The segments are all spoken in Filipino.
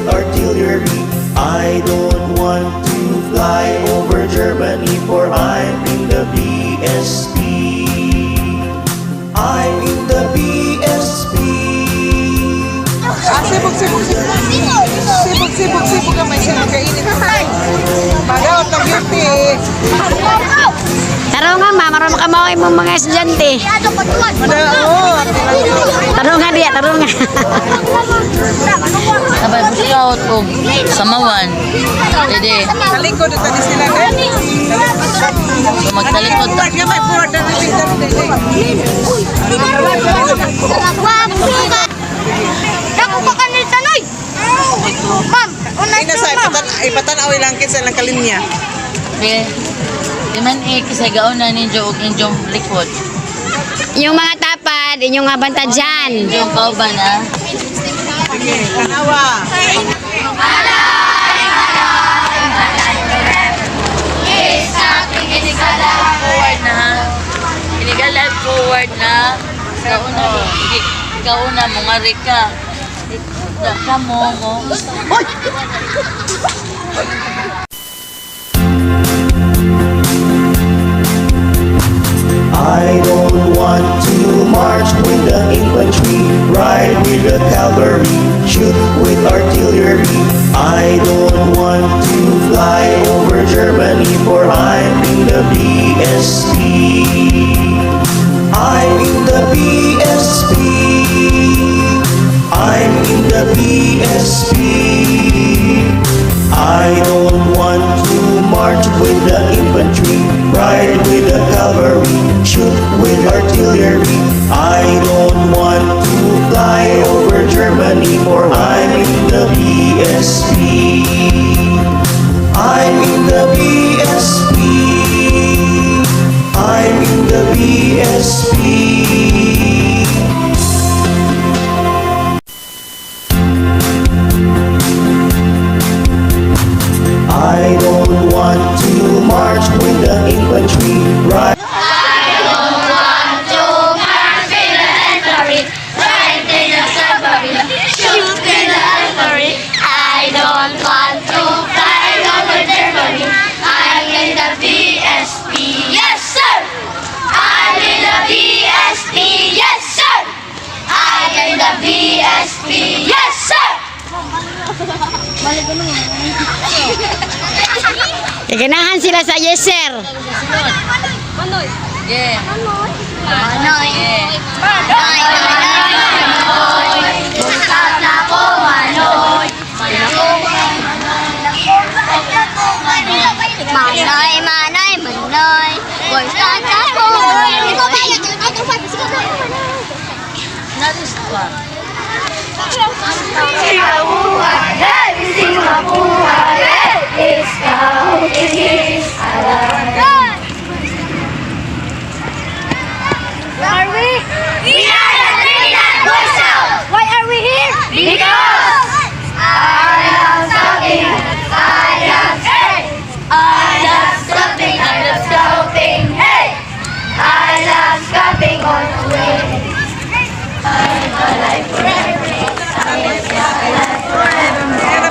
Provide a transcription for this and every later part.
with artillery. I don't want to fly over Germany, for I'm in the BSP. I'm in the BSP. Sibog ka, may sibog kainit. Bagaw, tagyuti. Taro nga ma, marunong ka maway mo mga estudyante. Taro nga dia, taro nga. Sabay mo siya o samawan. Dede. Talikod ito ni sila. So magtalikod ta. May board na nabigyan din. Naku pa kanil tanoy. Ma'am, unay Ina sa ipatanaw ilang kids ilang kalinya. Okay. Di man kisay gauna ninyo og inyong likod. Yung mga tapad, inyong abanta dyan. Inyong kauban ha. Sige, tanawa. Forward na ha. Inigalan forward na. Kauna mo nga rika. Kamo mo. Hoy! I don't want to march with the infantry, ride with the cavalry, shoot with artillery. I don't want to fly over Germany, for I'm in the BSP. I'm in the BSP. I'm in the BSP. I don't want to march with the infantry, ride with the cavalry, shoot with artillery. I don't want to fly over Germany, for I'm in the BSP. I'm in the BSP. I'm in the BSP. I don't want to march with the infantry, right? Ganahan sila sa yes sir. Manoy. Yeah. Manoy. Manoy. Bustad na ko, Manoy. Manoy, Manoy, Manoy. Bustad na ko. Ikaw ba yun? Nalis pa. Singabuhay, singabuhay, ikaw is alam. Where are we? We are the Trinidad Boy Scouts. Why are we here? Because I love scouting. I love scouting. I love scouting. I love scouting. Hey! I love scouting all the way. I'm alive forever.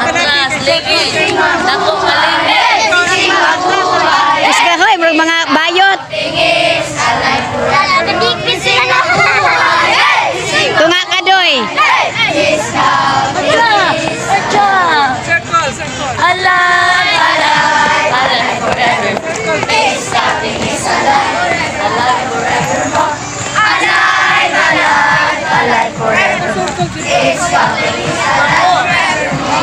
Atlas, ligi. Dako maligi. Isga hoy, mga bayot. Tunga ka doy. Circle. Alive, alive, alive forever. Scouting is alive, alive forevermore. Alive, alive, alive forever. It's coming, it's alive forevermore.